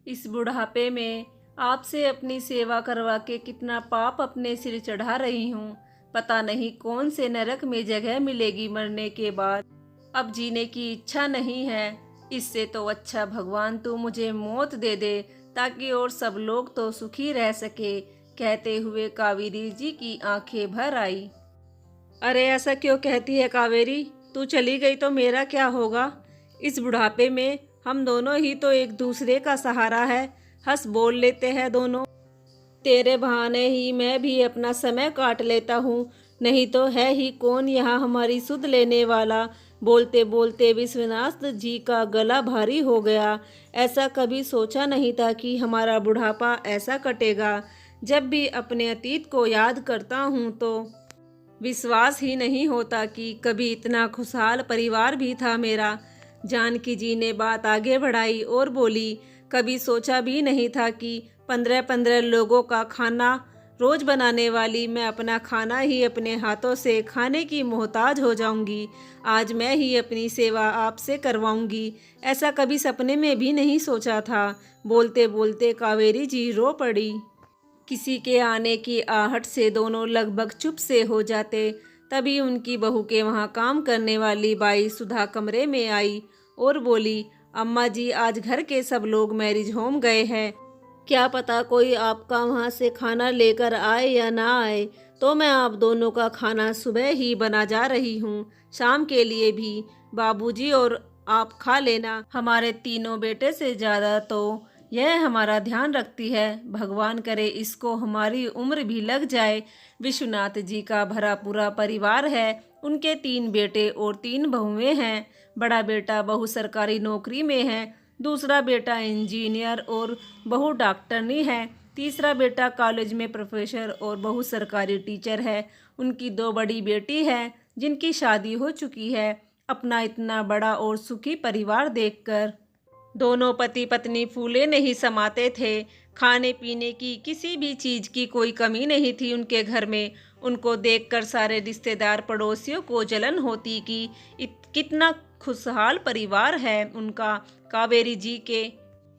इस बुढ़ापे में आपसे अपनी सेवा करवा के कितना पाप अपने सिर चढ़ा रही हूँ। पता नहीं कौन से नरक में जगह मिलेगी मरने के बाद। अब जीने की इच्छा नहीं है। इससे तो अच्छा भगवान तू मुझे मौत दे दे, ताकि और सब लोग तो सुखी रह सके। कहते हुए कावेरी जी की आंखें भर आई। अरे ऐसा क्यों कहती है कावेरी? तू चली गई तो मेरा क्या होगा? इस बुढ़ापे में हम दोनों ही तो एक दूसरे का सहारा है। हंस बोल लेते हैं दोनों। तेरे बहाने ही मैं भी अपना समय काट लेता हूँ, नहीं तो है ही कौन यहाँ हमारी सुध लेने वाला। बोलते बोलते विश्वनाथ जी का गला भारी हो गया। ऐसा कभी सोचा नहीं था कि हमारा बुढ़ापा ऐसा कटेगा। जब भी अपने अतीत को याद करता हूँ तो विश्वास ही नहीं होता कि कभी इतना खुशहाल परिवार भी था मेरा। जानकी जी ने बात आगे बढ़ाई और बोली, कभी सोचा भी नहीं था कि 15-15 लोगों का खाना रोज बनाने वाली मैं अपना खाना ही अपने हाथों से खाने की मोहताज हो जाऊंगी। आज मैं ही अपनी सेवा आपसे करवाऊंगी। ऐसा कभी सपने में भी नहीं सोचा था। बोलते बोलते कावेरी जी रो पड़ी। किसी के आने की आहट से दोनों लगभग चुप से हो जाते। तभी उनकी बहू के वहाँ काम करने वाली बाई सुधा कमरे में आई और बोली, अम्मा जी आज घर के सब लोग मैरिज होम गए हैं। क्या पता कोई आपका वहाँ से खाना लेकर आए या ना आए, तो मैं आप दोनों का खाना सुबह ही बना जा रही हूँ। शाम के लिए भी बाबूजी और आप खा लेना। हमारे तीनों बेटे से ज़्यादा तो यह हमारा ध्यान रखती है। भगवान करे इसको हमारी उम्र भी लग जाए। विश्वनाथ जी का भरा पूरा परिवार है। उनके 3 बेटे और 3 बहुएं हैं। बड़ा बेटा बहू सरकारी नौकरी में है, दूसरा बेटा इंजीनियर और बहू डॉक्टरनी है, तीसरा बेटा कॉलेज में प्रोफेसर और बहू सरकारी टीचर है। उनकी 2 बड़ी बेटी है जिनकी शादी हो चुकी है। अपना इतना बड़ा और सुखी परिवार देखकर दोनों पति पत्नी फूले नहीं समाते थे। खाने पीने की किसी भी चीज़ की कोई कमी नहीं थी उनके घर में। उनको देखकर सारे रिश्तेदार पड़ोसियों को जलन होती कि कितना खुशहाल परिवार है उनका। कावेरी जी के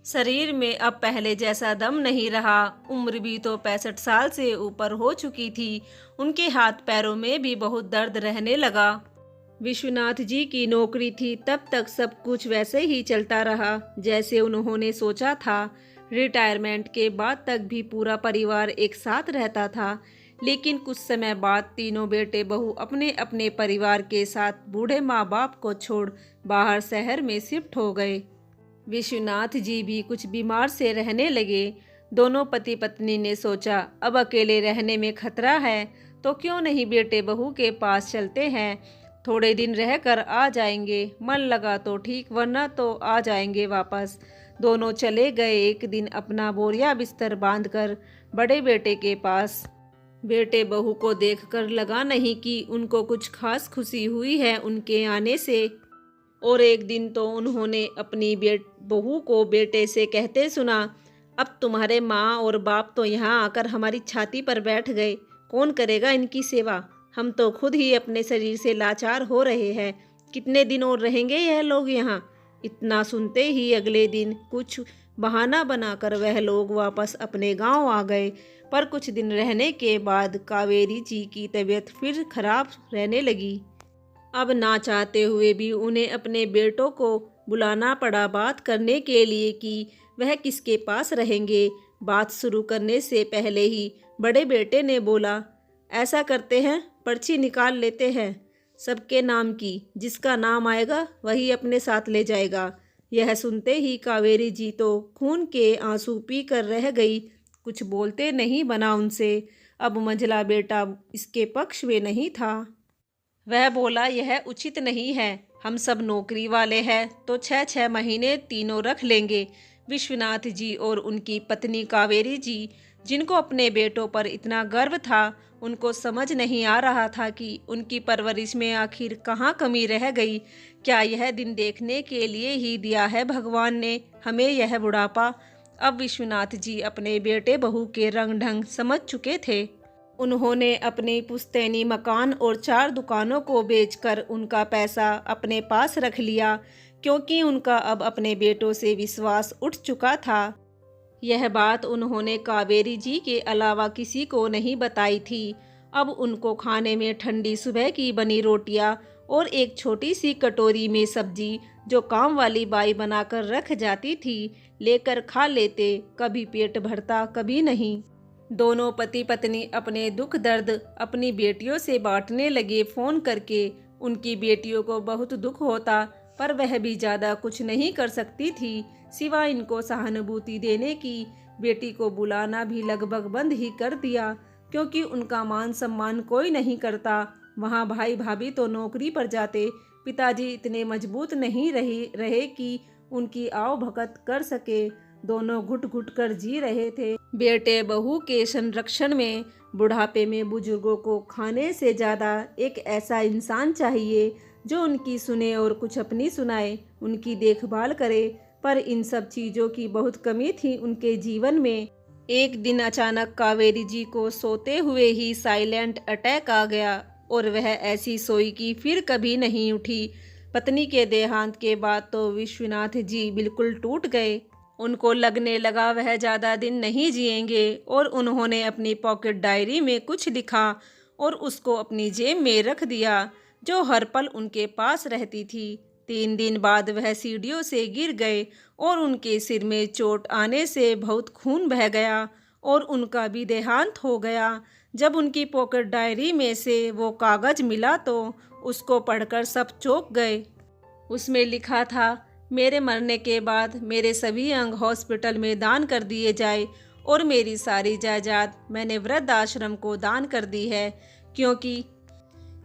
शरीर में अब पहले जैसा दम नहीं रहा। उम्र भी तो 65 साल से ऊपर हो चुकी थी। उनके हाथ पैरों में भी बहुत दर्द रहने लगा। विश्वनाथ जी की नौकरी थी तब तक सब कुछ वैसे ही चलता रहा जैसे उन्होंने सोचा था। रिटायरमेंट के बाद तक भी पूरा परिवार एक साथ रहता था। लेकिन कुछ समय बाद तीनों बेटे बहू अपने अपने परिवार के साथ बूढ़े माँ बाप को छोड़ बाहर शहर में शिफ्ट हो गए। विश्वनाथ जी भी कुछ बीमार से रहने लगे। दोनों पति पत्नी ने सोचा अब अकेले रहने में खतरा है तो क्यों नहीं बेटे बहू के पास चलते हैं। थोड़े दिन रहकर आ जाएंगे, मन लगा तो ठीक, वरना तो आ जाएंगे वापस। दोनों चले गए एक दिन अपना बोरिया बिस्तर बांधकर बड़े बेटे के पास। बेटे बहू को देखकर लगा नहीं कि उनको कुछ खास खुशी हुई है उनके आने से। और एक दिन तो उन्होंने अपनी बहू को बेटे से कहते सुना, अब तुम्हारे माँ और बाप तो यहाँ आकर हमारी छाती पर बैठ गए, कौन करेगा इनकी सेवा? हम तो खुद ही अपने शरीर से लाचार हो रहे हैं। कितने दिन और रहेंगे यह लोग यहाँ? इतना सुनते ही अगले दिन कुछ बहाना बनाकर वह लोग वापस अपने गांव आ गए। पर कुछ दिन रहने के बाद कावेरी जी की तबीयत फिर खराब रहने लगी। अब ना चाहते हुए भी उन्हें अपने बेटों को बुलाना पड़ा बात करने के लिए कि वह किसके पास रहेंगे। बात शुरू करने से पहले ही बड़े बेटे ने बोला, ऐसा करते हैं, पर्ची निकाल लेते हैं सबके नाम की। जिसका नाम आएगा वही अपने साथ ले जाएगा। यह सुनते ही कावेरी जी तो खून के आंसू पी कर रह गई। कुछ बोलते नहीं बना उनसे। अब मंझला बेटा इसके पक्ष में नहीं था। वह बोला, यह उचित नहीं है। हम सब नौकरी वाले हैं तो 6-6 महीने तीनों रख लेंगे। विश्वनाथ जी और उनकी पत्नी कावेरी जी, जिनको अपने बेटों पर इतना गर्व था, उनको समझ नहीं आ रहा था कि उनकी परवरिश में आखिर कहाँ कमी रह गई। क्या यह दिन देखने के लिए ही दिया है भगवान ने हमें यह बुढ़ापा? अब विश्वनाथ जी अपने बेटे बहू के रंग ढंग समझ चुके थे। उन्होंने अपनी पुश्तैनी मकान और 4 दुकानों को बेचकर उनका पैसा अपने पास रख लिया, क्योंकि उनका अब अपने बेटों से विश्वास उठ चुका था। यह बात उन्होंने कावेरी जी के अलावा किसी को नहीं बताई थी। अब उनको खाने में ठंडी सुबह की बनी रोटियां और एक छोटी सी कटोरी में सब्जी, जो काम वाली बाई बनाकर रख जाती थी, लेकर खा लेते। कभी पेट भरता, कभी नहीं। दोनों पति पत्नी अपने दुख दर्द अपनी बेटियों से बांटने लगे फ़ोन करके। उनकी बेटियों को बहुत दुख होता, पर वह भी ज़्यादा कुछ नहीं कर सकती थी सिवाय इनको सहानुभूति देने की। बेटी को बुलाना भी लगभग बंद ही कर दिया, क्योंकि उनका मान सम्मान कोई नहीं करता। वहाँ भाई भाभी तो नौकरी पर जाते। पिताजी इतने मजबूत नहीं रहे कि उनकी आओ भगत कर सके। दोनों घुट घुट कर जी रहे थे। बेटे बहू के संरक्षण में बुढ़ापे में बुजुर्गों को खाने से ज़्यादा एक ऐसा इंसान चाहिए जो उनकी सुने और कुछ अपनी सुनाए, उनकी देखभाल करे। पर इन सब चीज़ों की बहुत कमी थी उनके जीवन में। एक दिन अचानक कावेरी जी को सोते हुए ही साइलेंट अटैक आ गया और वह ऐसी सोई कि फिर कभी नहीं उठी। पत्नी के देहांत के बाद तो विश्वनाथ जी बिल्कुल टूट गए। उनको लगने लगा वह ज़्यादा दिन नहीं जिएंगे, और उन्होंने अपनी पॉकेट डायरी में कुछ लिखा और उसको अपनी जेब में रख दिया, जो हर पल उनके पास रहती थी। 3 दिन बाद वह सीढ़ियों से गिर गए और उनके सिर में चोट आने से बहुत खून बह गया और उनका भी देहांत हो गया। जब उनकी पॉकेट डायरी में से वो कागज़ मिला तो उसको पढ़कर सब चौंक गए। उसमें लिखा था, मेरे मरने के बाद मेरे सभी अंग हॉस्पिटल में दान कर दिए जाए और मेरी सारी जायदाद मैंने वृद्ध आश्रम को दान कर दी है, क्योंकि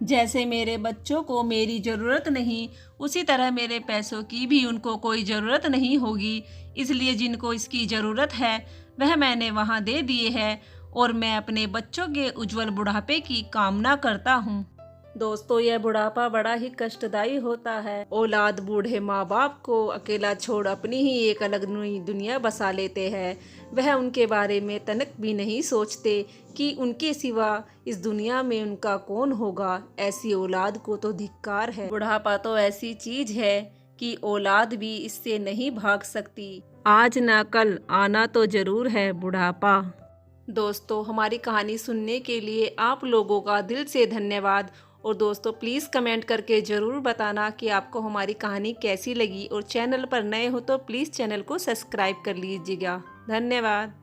जैसे मेरे बच्चों को मेरी ज़रूरत नहीं, उसी तरह मेरे पैसों की भी उनको कोई ज़रूरत नहीं होगी। इसलिए जिनको इसकी ज़रूरत है वह मैंने वहाँ दे दिए हैं, और मैं अपने बच्चों के उज्जवल बुढ़ापे की कामना करता हूँ। दोस्तों, यह बुढ़ापा बड़ा ही कष्टदायी होता है। औलाद बूढ़े माँ बाप को अकेला छोड़ अपनी ही एक अलग नई दुनिया बसा लेते हैं। वह उनके बारे में तनक भी नहीं सोचते कि उनके सिवा इस दुनिया में उनका कौन होगा। ऐसी औलाद को तो धिक्कार है। बुढ़ापा तो ऐसी चीज है कि औलाद भी इससे नहीं भाग सकती। आज ना कल आना तो जरूर है बुढ़ापा। दोस्तों, हमारी कहानी सुनने के लिए आप लोगों का दिल से धन्यवाद। और दोस्तों, प्लीज़ कमेंट करके ज़रूर बताना कि आपको हमारी कहानी कैसी लगी, और चैनल पर नए हो तो प्लीज़ चैनल को सब्सक्राइब कर लीजिएगा। धन्यवाद।